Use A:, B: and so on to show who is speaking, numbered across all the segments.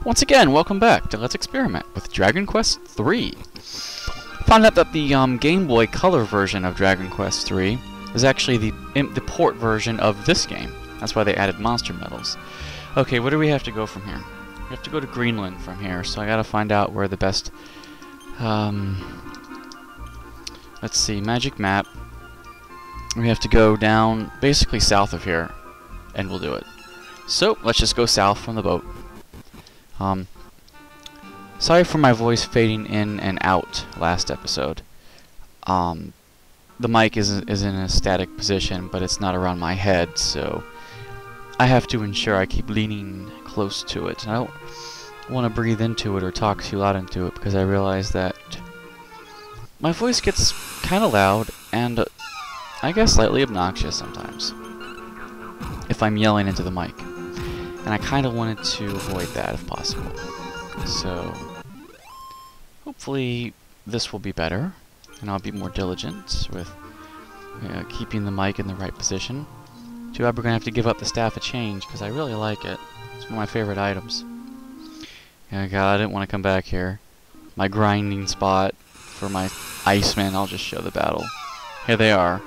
A: Once again, welcome back to Let's Experiment with Dragon Quest III. Found out that the Game Boy Color version of Dragon Quest III is actually the port version of this game. That's why they added monster medals. Okay, where do we have to go from here? We have to go to Greenland from here, so I gotta find out where the best... let's see, magic map. We have to go down, basically south of here, and we'll do it. So, let's just go south from the boat. Sorry for my voice fading in and out last episode. The mic is in a static position, but it's not around my head, so I have to ensure I keep leaning close to it. I don't want to breathe into it or talk too loud into it, because I realize that my voice gets kind of loud and I guess slightly obnoxious sometimes if I'm yelling into the mic. And I kind of wanted to avoid that if possible. So, hopefully this will be better, and I'll be more diligent with keeping the mic in the right position. Too bad we're going to have to give up the Staff of Change, because I really like it. It's one of my favorite items. Yeah, God, I didn't want to come back here. My grinding spot for my Icemen. I'll just show the battle. Here they are.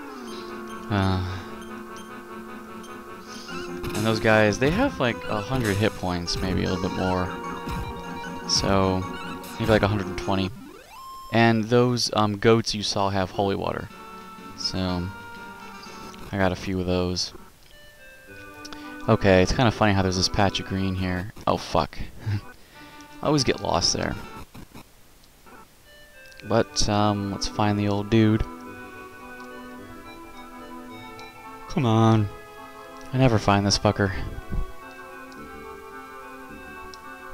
A: And those guys, they have like 100 hit points, maybe a little bit more. So, maybe like 120. And those goats you saw have holy water. So, I got a few of those. Okay, it's kind of funny how there's this patch of green here. Oh, fuck. I always get lost there. But, let's find the old dude. Come on. I never find this fucker.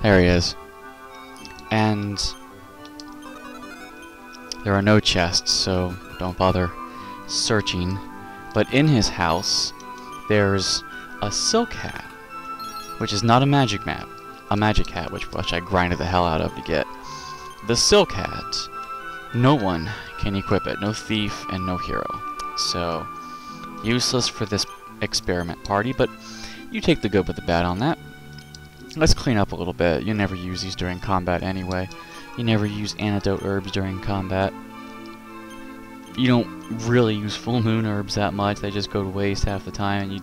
A: There he is. And there are no chests, so don't bother searching. But in his house, there's a silk hat, which is not a magic map. A magic hat, which I grinded the hell out of to get. The silk hat, no one can equip it. No thief and no hero. So, useless for this experiment party, but you take the good with the bad on that. Let's clean up a little bit. You never use these during combat anyway. You never use antidote herbs during combat. You don't really use full moon herbs that much. They just go to waste half the time. And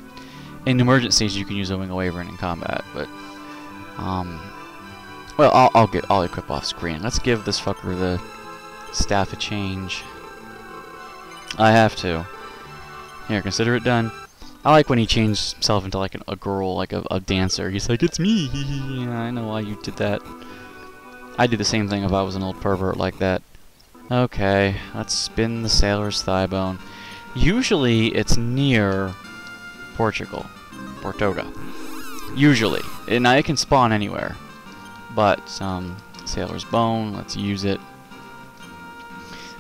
A: in emergencies, you can use a Wing of Wyvern in combat, but well, I'll equip off screen. Let's give this fucker the Staff of Change. I have to. Here, consider it done. I like when he changed himself into like a girl, like a dancer. He's like, it's me! Yeah, I know why you did that. I'd do the same thing if I was an old pervert like that. Okay, let's spin the sailor's thigh bone. Usually it's near Portuga. Usually. Now it can spawn anywhere. But, sailor's bone, let's use it.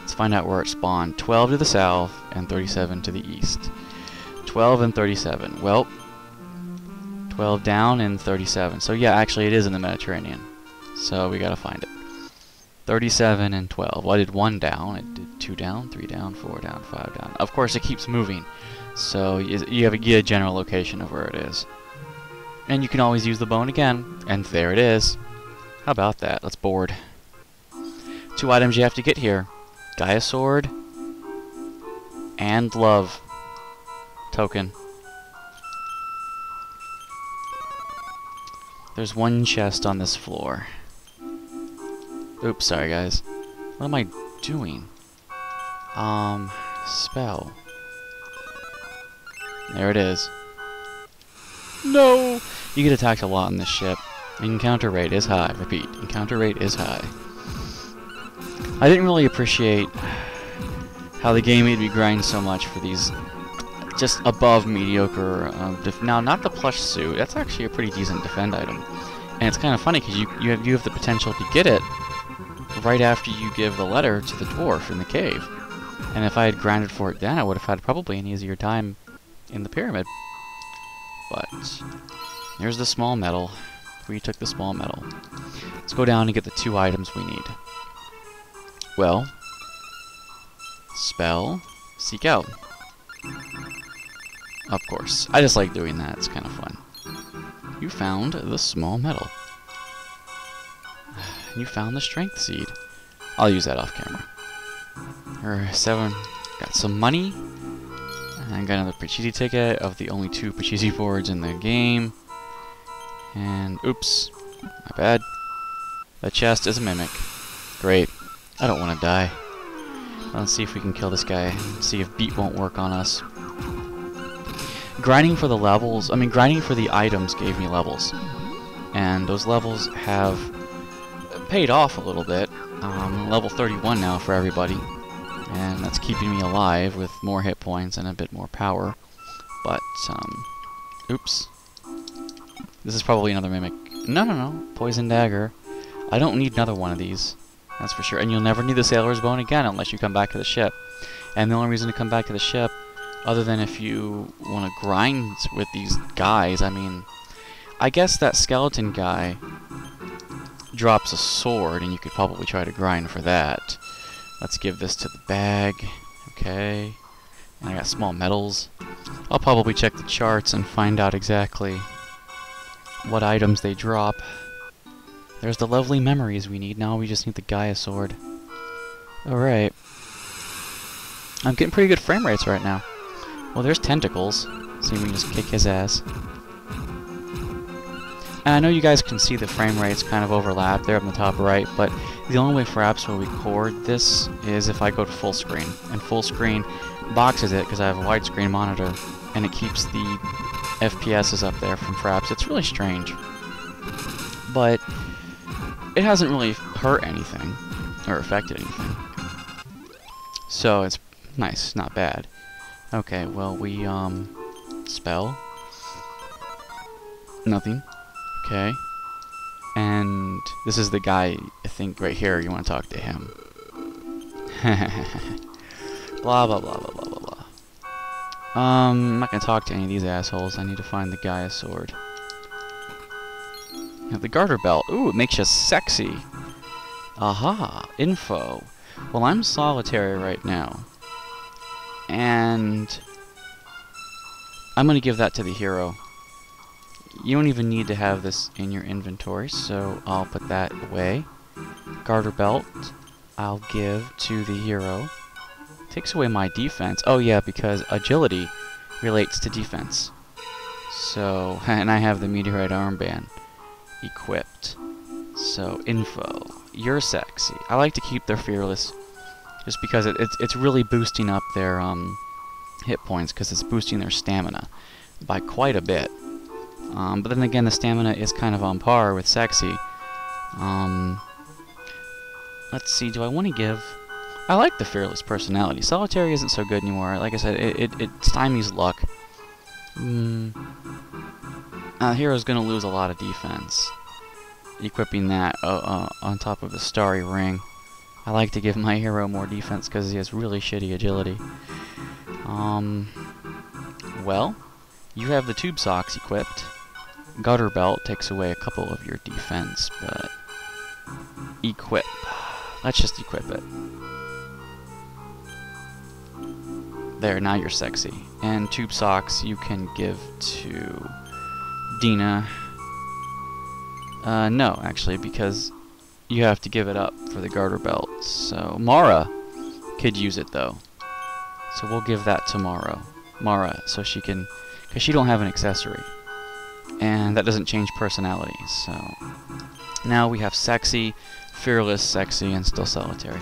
A: Let's find out where it spawned. 12 to the south and 37 to the east. 12 and 37. Well, 12 down and 37. So yeah, actually it is in the Mediterranean. So we gotta find it. 37 and 12. Well, I did 1 down. It did 2 down, 3 down, 4 down, 5 down. Of course, it keeps moving. So you have a general location of where it is. And you can always use the bone again. And there it is. How about that? Let's board. 2 items you have to get here. Gaia Sword and Love Token. There's 1 chest on this floor. Oops, sorry guys. What am I doing? Spell. There it is. No! You get attacked a lot on this ship. Encounter rate is high. Repeat, encounter rate is high. I didn't really appreciate how the game made me grind so much for these just above mediocre. Now, not the plush suit. That's actually a pretty decent defend item, and it's kind of funny because you have the potential to get it right after you give the letter to the dwarf in the cave. And if I had grinded for it then, I would have had probably an easier time in the pyramid. But here's the small medal. We took the small medal. Let's go down and get the 2 items we need. Well, spell, seek out. Of course. I just like doing that. It's kind of fun. You found the small medal. And you found the strength seed. I'll use that off camera. Or 7. Got some money. And got another Pachisi ticket of the only 2 Pachisi boards in the game. And oops. My bad. The chest is a mimic. Great. I don't want to die. Let's see if we can kill this guy. See if beat won't work on us. Grinding for the levels, grinding for the items gave me levels. And those levels have paid off a little bit. Level 31 now for everybody. And that's keeping me alive with more hit points and a bit more power. But, oops. This is probably another mimic. No. Poison dagger. I don't need another one of these. That's for sure. And you'll never need the sailor's bone again unless you come back to the ship. And the only reason to come back to the ship, other than if you want to grind with these guys, I guess that skeleton guy drops a sword, and you could probably try to grind for that. Let's give this to the bag. Okay. And I got small metals. I'll probably check the charts and find out exactly what items they drop. There's the lovely memories we need. Now we just need the Gaia sword. Alright. I'm getting pretty good frame rates right now. Well, there's tentacles. See if we can just kick his ass. And I know you guys can see the frame rates kind of overlap there up in the top right, but the only way Fraps will record this is if I go to full screen. And full screen boxes it because I have a widescreen monitor, and it keeps the FPSs up there from Fraps. It's really strange. But it hasn't really hurt anything, or affected anything. So it's nice, not bad. Okay, well, we, spell. Nothing. Okay. And this is the guy, I think, right here. You want to talk to him. Blah, blah, blah, blah, blah, blah, blah. I'm not going to talk to any of these assholes. I need to find the Gaia sword. Now, the garter belt. Ooh, it makes you sexy. Aha, info. Well, I'm solitary right now. And I'm going to give that to the hero. You don't even need to have this in your inventory, so I'll put that away. Garter belt, I'll give to the hero. Takes away my defense. Oh yeah, because agility relates to defense. So, and I have the meteorite armband equipped. So, info. You're sexy. I like to keep their fearless just because it's really boosting up their hit points, because it's boosting their stamina by quite a bit. But then again, the stamina is kind of on par with sexy. Let's see, do I want to give... I like the fearless personality. Solitary isn't so good anymore. Like I said, it stymies luck. Hero's gonna lose a lot of defense. Equipping that on top of the starry ring. I like to give my hero more defense because he has really shitty agility. Well, you have the tube socks equipped. Gutter belt takes away a couple of your defense, but equip. Let's just equip it. There, now you're sexy. And tube socks you can give to Dina. No, actually, because you have to give it up for the garter belt. So Mara could use it though. So we'll give that to Mara, so she can, because she don't have an accessory. And that doesn't change personality, so now we have sexy, fearless, sexy, and still solitary.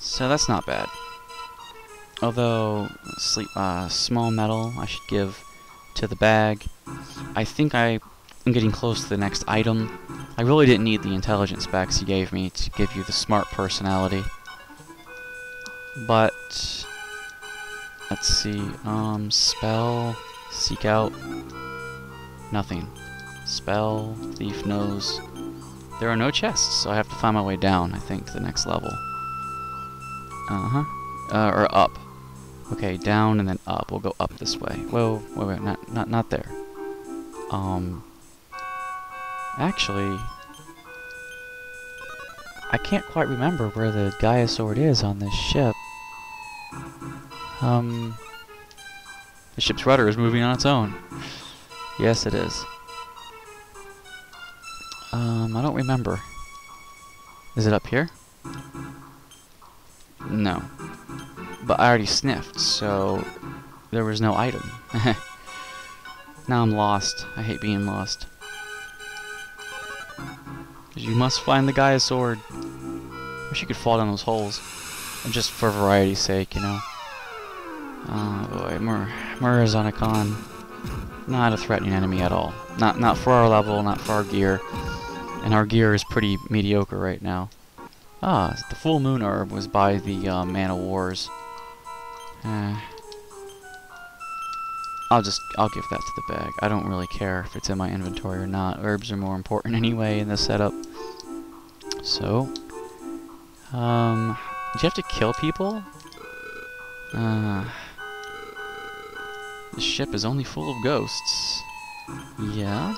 A: So that's not bad. Although, small metal I should give to the bag. I think I am getting close to the next item. I really didn't need the intelligence specs he gave me to give you the smart personality. But, let's see, spell, seek out, nothing. Spell, thief knows. There are no chests, so I have to find my way down, I think, to the next level. Or up. Okay, down and then up. We'll go up this way. Whoa, wait, not there. Actually, I can't quite remember where the Gaia sword is on this ship. The ship's rudder is moving on its own. Yes, it is. I don't remember. Is it up here? No. But I already sniffed, so there was no item. Now I'm lost. I hate being lost. 'Cause you must find the Gaia sword. Wish you could fall down those holes. And just for variety's sake, you know. Oh boy, Murazanicon. Not a threatening enemy at all. Not for our level, not for our gear. And our gear is pretty mediocre right now. Ah, the full moon herb was by the Man of Wars. I'll give that to the bag. I don't really care if it's in my inventory or not. Herbs are more important anyway in this setup. So, do you have to kill people? The ship is only full of ghosts. Yeah?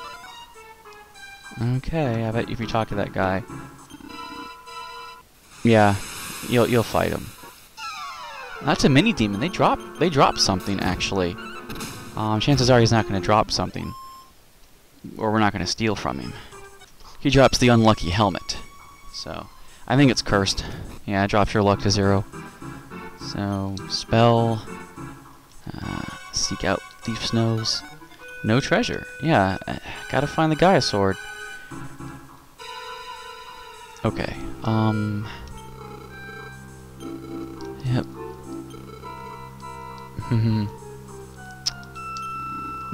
A: Okay, I bet if you talk to that guy, yeah, you'll fight him. That's a mini demon. They drop something actually. Chances are he's not going to drop something, or we're not going to steal from him. He drops the unlucky helmet, so I think it's cursed. Yeah, it drops your luck to 0. So spell, seek out Thief's Nose. No treasure. Yeah, gotta find the Gaia sword. Okay. Yep.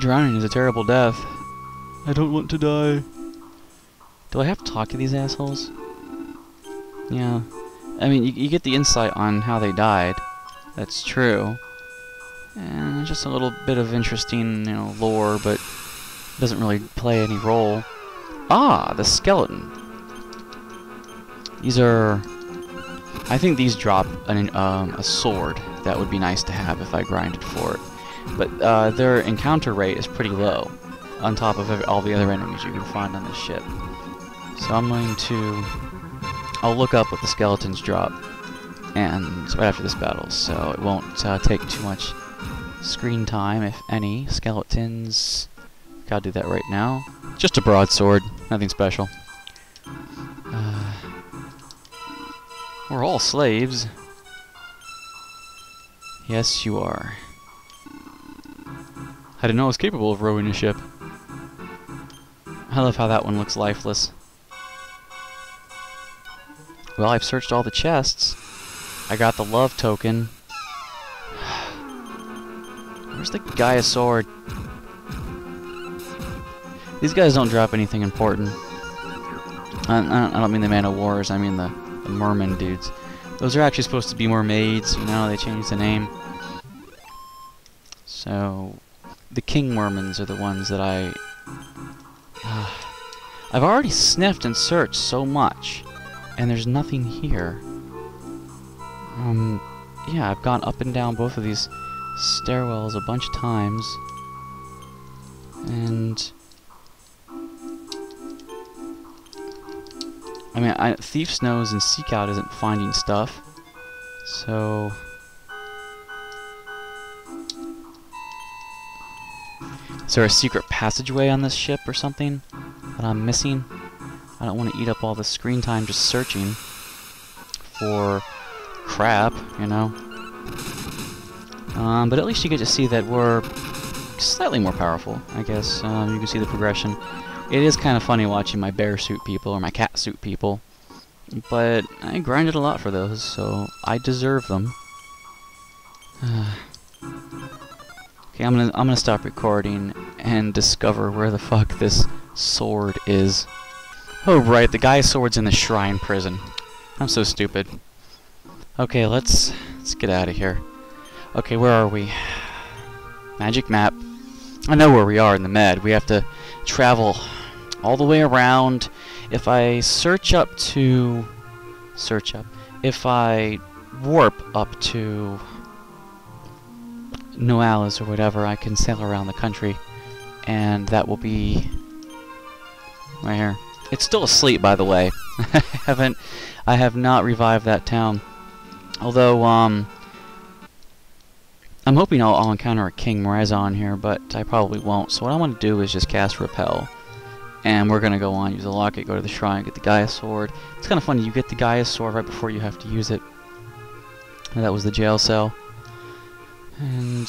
A: Drowning is a terrible death. I don't want to die. Do I have to talk to these assholes? Yeah. I mean, you get the insight on how they died. That's true. And just a little bit of interesting, you know, lore, but doesn't really play any role. Ah, the skeleton. These are... I think these drop a sword that would be nice to have if I grinded for it. But their encounter rate is pretty low, on top of all the other enemies you can find on this ship. So I'm going to... I'll look up what the skeletons drop, and right after this battle, so it won't take too much screen time, if any. Skeletons... Gotta do that right now. Just a broadsword, nothing special. We're all slaves. Yes, you are. I didn't know I was capable of rowing a ship. I love how that one looks lifeless. Well, I've searched all the chests. I got the love token. Where's the Gaia sword? These guys don't drop anything important. I don't mean the Man of Wars, I mean the merman dudes. Those are actually supposed to be mermaids, you know, they changed the name. So, the king mermans are the ones that I've already sniffed and searched so much, and there's nothing here. Yeah, I've gone up and down both of these stairwells a bunch of times, and I mean, Thief's Nose and Seek Out isn't finding stuff, so... Is there a secret passageway on this ship or something that I'm missing? I don't want to eat up all the screen time just searching for crap, you know? But at least you get to see that we're slightly more powerful, I guess. You can see the progression. It is kind of funny watching my bear suit people or my cat suit people, but I grinded a lot for those, so I deserve them. Okay, I'm gonna stop recording and discover where the fuck this sword is. Oh right, the Gaia sword's in the shrine prison. I'm so stupid. Okay, let's get out of here. Okay, where are we? Magic map. I know where we are in the med. We have to travel all the way around. If I if I warp up to Noalis or whatever, I can sail around the country, and that will be right here. It's still asleep, by the way. I have not revived that town. Although, I'm hoping I'll encounter a King Mrazon here, but I probably won't. So what I want to do is just cast Repel And we're gonna go on, use the locket, go to the shrine, get the Gaia sword. It's kind of funny, you get the Gaia sword right before you have to use it. And that was the jail cell. And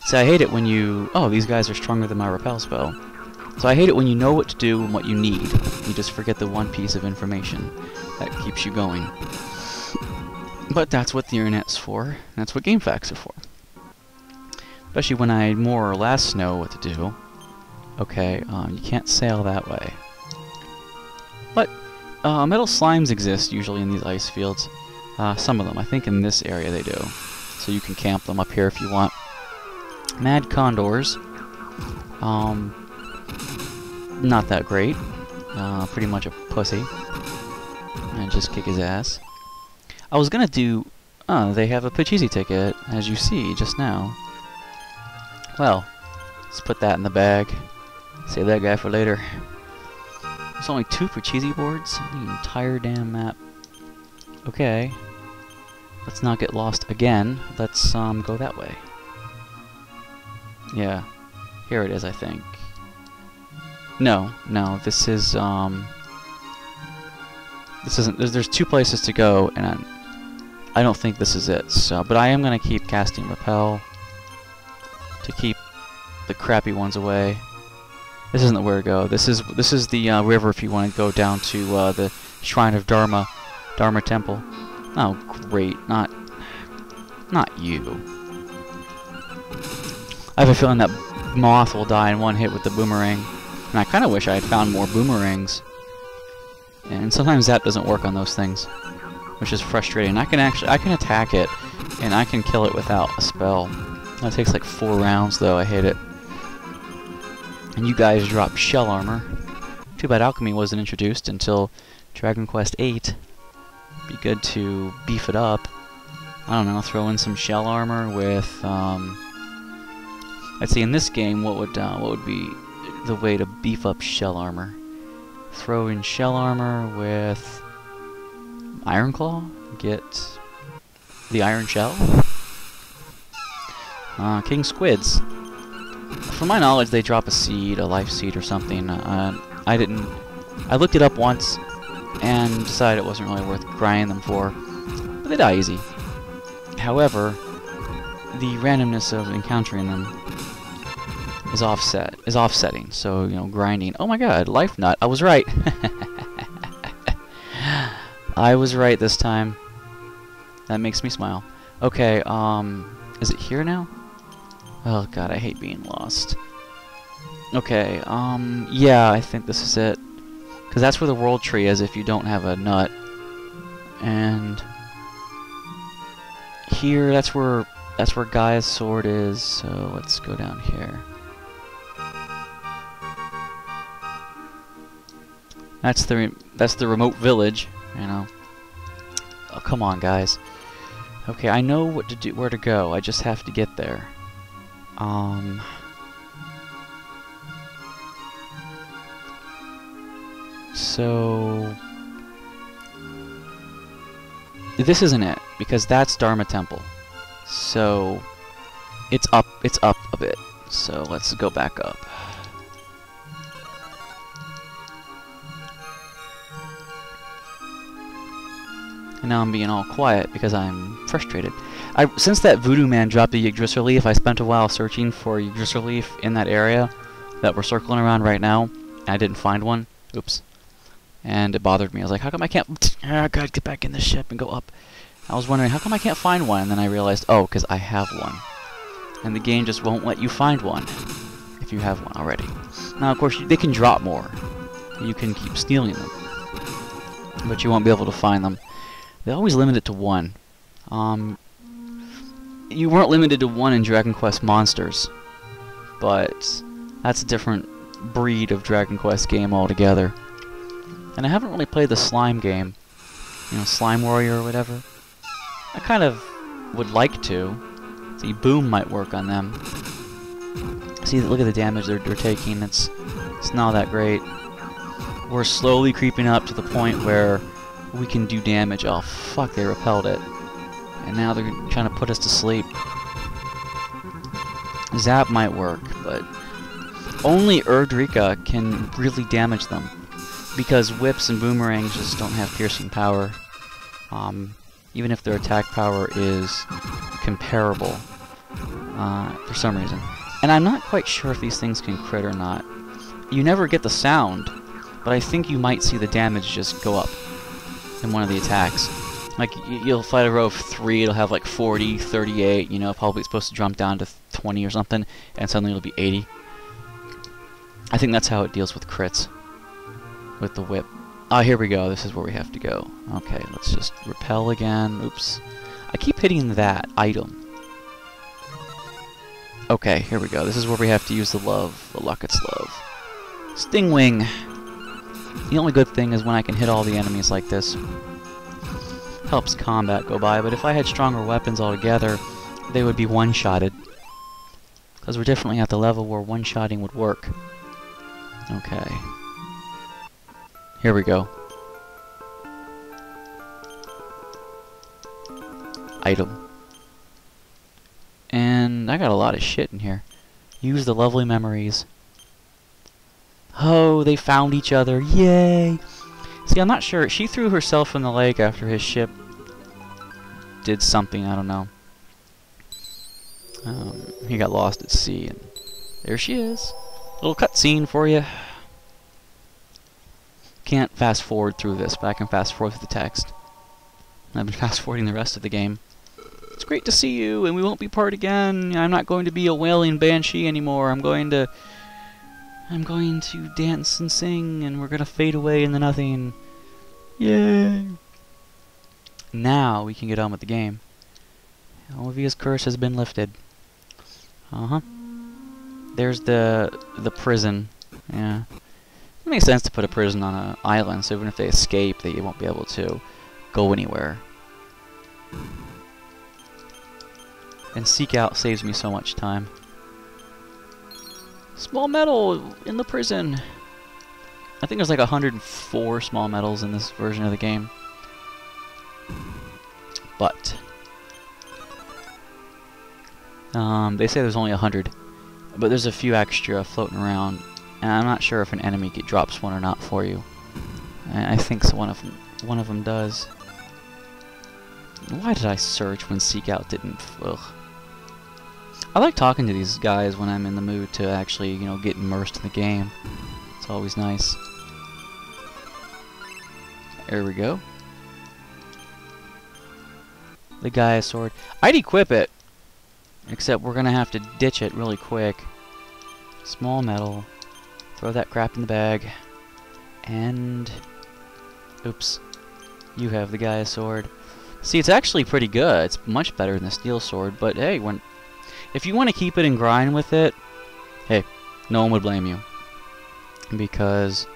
A: see, I hate it when you... Oh, these guys are stronger than my repel spell. So I hate it when you know what to do and what you need. You just forget the one piece of information that keeps you going. But that's what the internet's for. That's what game facts are for. Especially when I more or less know what to do. Okay, you can't sail that way. But metal slimes exist usually in these ice fields. Some of them. I think in this area they do. So you can camp them up here if you want. Mad condors. Not that great. Pretty much a pussy. And just kick his ass. I was gonna do... Oh, they have a Pachisi ticket, as you see just now. Well, let's put that in the bag. Save that guy for later. There's only 2 Pachisi boards? The entire damn map. Okay. Let's not get lost again. Let's go that way. Yeah. Here it is, I think. No, this is this isn't. There's 2 places to go, and I don't think this is it. So, but I am gonna keep casting repel to keep the crappy ones away. This isn't where to go. This is the river if you want to go down to the Shrine of Dharma Temple. Oh, great! Not you. I have a feeling that Moth will die in one hit with the boomerang. And I kind of wish I had found more boomerangs. And sometimes that doesn't work on those things, which is frustrating. I can attack it, and I can kill it without a spell. That takes like 4 rounds, though. I hate it. And you guys drop shell armor. Too bad alchemy wasn't introduced until Dragon Quest VIII. Be good to beef it up. I don't know, throw in some shell armor with. Let's see, in this game, what would be the way to beef up shell armor? Throw in shell armor with Iron Claw. Get the Iron Shell. King Squids. From my knowledge, they drop a seed, a life seed or something. I looked it up once and decided it wasn't really worth grinding them for. But they die easy. However, the randomness of encountering them is offsetting. So, you know, grinding. Oh my god, life nut. I was right. I was right this time. That makes me smile. Okay, is it here now? Oh god, I hate being lost. Okay, yeah, I think this is it. Because that's where the world tree is if you don't have a nut. And here, that's where Gaia's sword is, so let's go down here. That's the remote village, you know. Oh, come on, guys. Okay, I know what to do, where to go. I just have to get there. So this isn't it, because that's Dharma Temple. So it's up a bit. So let's go back up. And now I'm being all quiet because I'm frustrated. Since that voodoo man dropped the Yggdrasil leaf, I spent a while searching for Yggdrasil leaf in that area that we're circling around right now, and I didn't find one. Oops. And it bothered me. I was like, how come I can't... I gotta get back in the ship and go up. I was wondering, how come I can't find one? And then I realized, oh, because I have one. And the game just won't let you find one if you have one already. Now, of course, they can drop more. You can keep stealing them. But you won't be able to find them. They always limit it to 1. You weren't limited to 1 in Dragon Quest Monsters. But that's a different breed of Dragon Quest game altogether. And I haven't really played the slime game. You know, Slime Warrior or whatever. I kind of would like to. See, Boom might work on them. See, look at the damage they're taking. It's not that great. We're slowly creeping up to the point where we can do damage. Oh, fuck, they repelled it. And now they're trying to put us to sleep. Zap might work, but only Erdrika can really damage them, because whips and boomerangs just don't have piercing power, even if their attack power is comparable for some reason. And I'm not quite sure if these things can crit or not. You never get the sound, but I think you might see the damage just go up in one of the attacks. Like, you'll fight a row of 3, it'll have like 40, 38, you know, probably it's supposed to jump down to 20 or something, and suddenly it'll be 80. I think that's how it deals with crits. With the whip. Ah, here we go, this is where we have to go. Okay, let's just repel again. Oops. I keep hitting that item. Okay, here we go. This is where we have to use the love, the Lucket's love. Stingwing! The only good thing is when I can hit all the enemies like this. Helps combat go by, but if I had stronger weapons altogether, they would be one-shotted. Because we're definitely at the level where one-shotting would work. Okay. Here we go. Item. And I got a lot of shit in here. Use the lovely memories. Oh, they found each other. Yay! See, I'm not sure. She threw herself in the lake after his ship did something. I don't know. He got lost at sea, and there she is. Little cutscene for you. Can't fast forward through this, but I can fast forward through the text. I've been fast forwarding the rest of the game. It's great to see you, and we won't be part again. I'm not going to be a wailing banshee anymore. I'm going to dance and sing, and we're going to fade away into nothing. Yay! Now we can get on with the game. Olivia's curse has been lifted. There's the prison. Yeah. It makes sense to put a prison on an island, so even if they escape, they won't be able to go anywhere. And seek out saves me so much time. Small metal in the prison. I think there's like 104 small metals in this version of the game. But they say there's only 100, but there's a few extra floating around, and I'm not sure if an enemy drops one or not for you. I think so. One of them does. Why did I search when Seek Out didn't? Ugh. I like talking to these guys when I'm in the mood to actually, you know, get immersed in the game. It's always nice. There we go. The Gaia sword. I'd equip it, except we're gonna have to ditch it really quick. Small metal. Throw that crap in the bag. And oops. You have the Gaia sword. See, it's actually pretty good. It's much better than the steel sword, but hey, if you want to keep it and grind with it, hey, no one would blame you. Because,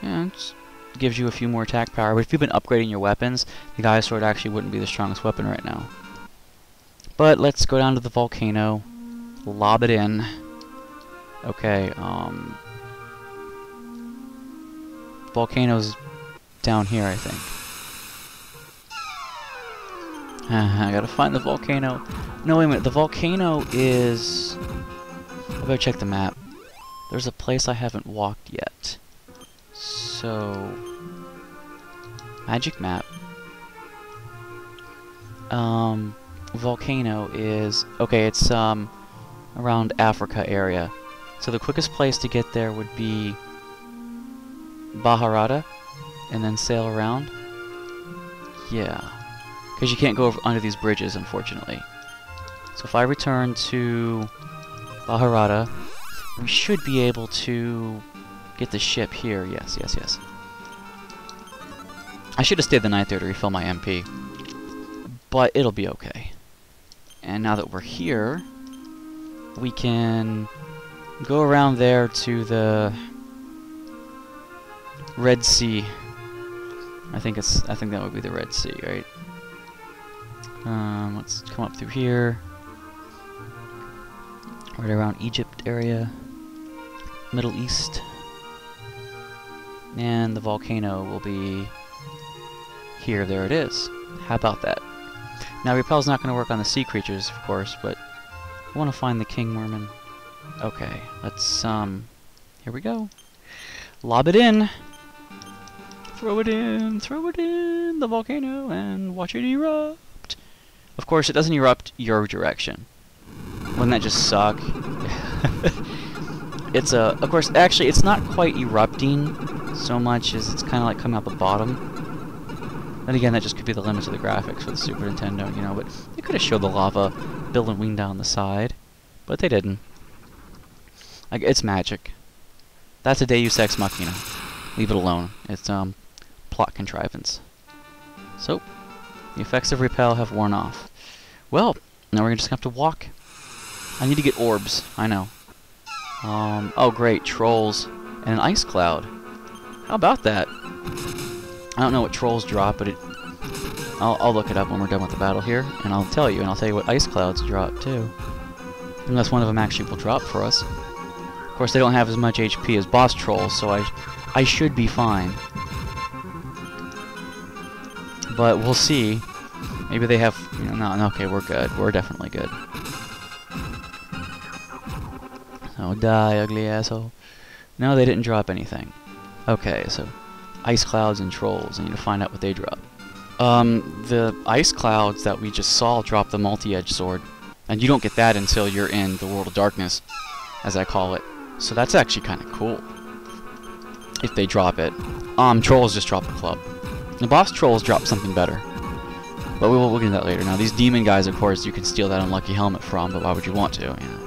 A: yeah, it gives you a few more attack power. But if you've been upgrading your weapons, the Gaia sword actually wouldn't be the strongest weapon right now. But let's go down to the volcano, lob it in. Okay, volcano's down here, I think. I gotta find the volcano. No, wait a minute. The volcano is... I better check the map. There's a place I haven't walked yet. So... Magic map. Volcano is... Okay, it's around Africa area. So the quickest place to get there would be Baharata, and then sail around. Yeah. Because you can't go under these bridges, unfortunately. So if I return to Baharata, we should be able to get the ship here. Yes, yes, yes. I should have stayed the night there to refill my MP. But it'll be okay. And now that we're here, we can go around there to the Red Sea. I think that would be the Red Sea, right? Let's come up through here. Right around Egypt area. Middle East. And the volcano will be here. There it is. How about that? Now, repel's not going to work on the sea creatures, of course, but I want to find the King Merman. Okay, let's, here we go. Lob it in. Throw it in the volcano and watch it erupt. Of course, it doesn't erupt your direction. Wouldn't that just suck? It's of course, actually, it's not quite erupting so much as it's kind of like coming out the bottom. Then again, that just could be the limits of the graphics for the Super Nintendo, you know, but they could have showed the lava billowing down the side, but they didn't. Like, it's magic. That's a Deus Ex Machina. Leave it alone. It's, plot contrivance. So, the effects of repel have worn off. Well, now we're just gonna have to walk. I need to get orbs. I know. Oh great, trolls and an ice cloud. How about that? I don't know what trolls drop, but I'll look it up when we're done with the battle here, and I'll tell you what ice clouds drop too. Unless one of them actually will drop for us. Of course, they don't have as much HP as boss trolls, so I should be fine. But we'll see. Maybe they have, you know, no, okay, we're good. We're definitely good. Oh, die, ugly asshole. No, they didn't drop anything. Okay, so ice clouds and trolls. I need to find out what they drop. The ice clouds that we just saw drop the multi-edge sword. And you don't get that until you're in the World of Darkness, as I call it. So that's actually kind of cool. If they drop it. Trolls just drop a club. The boss trolls drop something better. But we'll get into that later. Now, these demon guys, of course, you can steal that unlucky helmet from, but why would you want to, you know?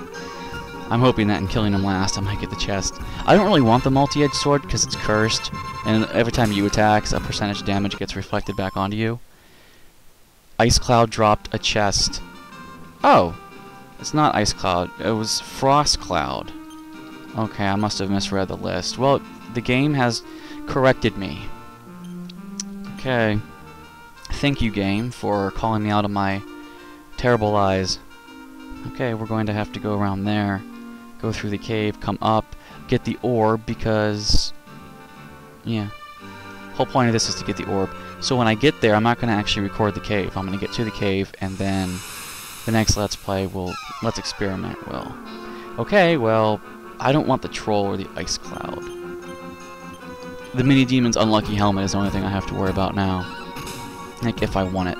A: I'm hoping that in killing them last, I might get the chest. I don't really want the multi-edge sword, because it's cursed, and every time you attack, a percentage damage gets reflected back onto you. Ice Cloud dropped a chest. Oh! It's not Ice Cloud, it was Frost Cloud. Okay, I must have misread the list. Well, the game has corrected me. Okay. Thank you, game, for calling me out of my terrible lies. Okay, we're going to have to go around there, go through the cave, come up, get the orb, because, yeah, whole point of this is to get the orb. So when I get there, I'm not going to actually record the cave. I'm going to get to the cave, and then the next Let's Play let's experiment. Well, okay, well, I don't want the troll or the ice cloud. The mini demon's unlucky helmet is the only thing I have to worry about now. Like, if I want it.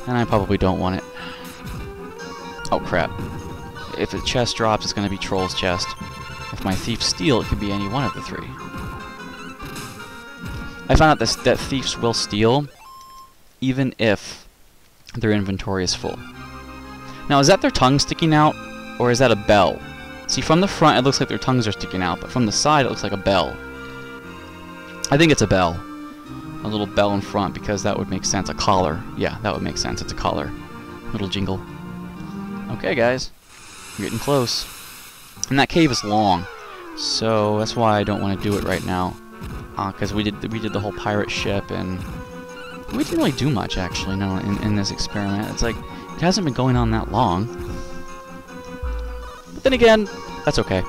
A: And I probably don't want it. Oh, crap. If the chest drops, it's going to be Troll's chest. If my thieves steal, it could be any one of the three. I found out that thieves will steal, even if their inventory is full. Now, is that their tongue sticking out, or is that a bell? See, from the front, it looks like their tongues are sticking out, but from the side, it looks like a bell. I think it's a bell. A little bell in front, because that would make sense. A collar. Yeah, that would make sense. It's a collar. Little jingle. Okay, guys. We're getting close. And that cave is long, so that's why I don't want to do it right now. Because we did the whole pirate ship, and we didn't really do much, actually, no, in this experiment. It's like, it hasn't been going on that long. But then again, that's okay.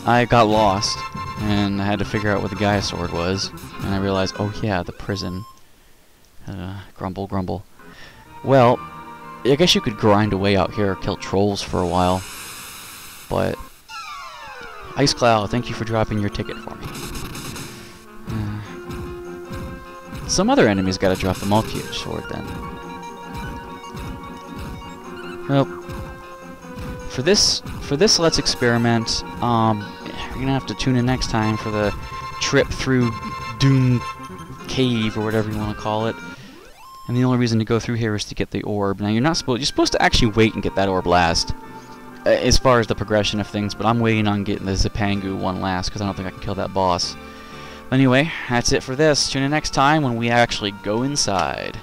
A: I got lost, and I had to figure out what the Gaia sword was, and I realized, oh yeah, the prison. Grumble, grumble. Well, I guess you could grind away out here, kill trolls for a while, but Ice Cloud, thank you for dropping your ticket for me. Some other enemies gotta drop the multi-edge sword then. Well, for this let's experiment. You're gonna have to tune in next time for the trip through Doom Cave or whatever you want to call it. And the only reason to go through here is to get the orb. Now you're supposed to actually wait and get that orb last, as far as the progression of things. But I'm waiting on getting the Zipangu one last because I don't think I can kill that boss. Anyway, that's it for this. Tune in next time when we actually go inside.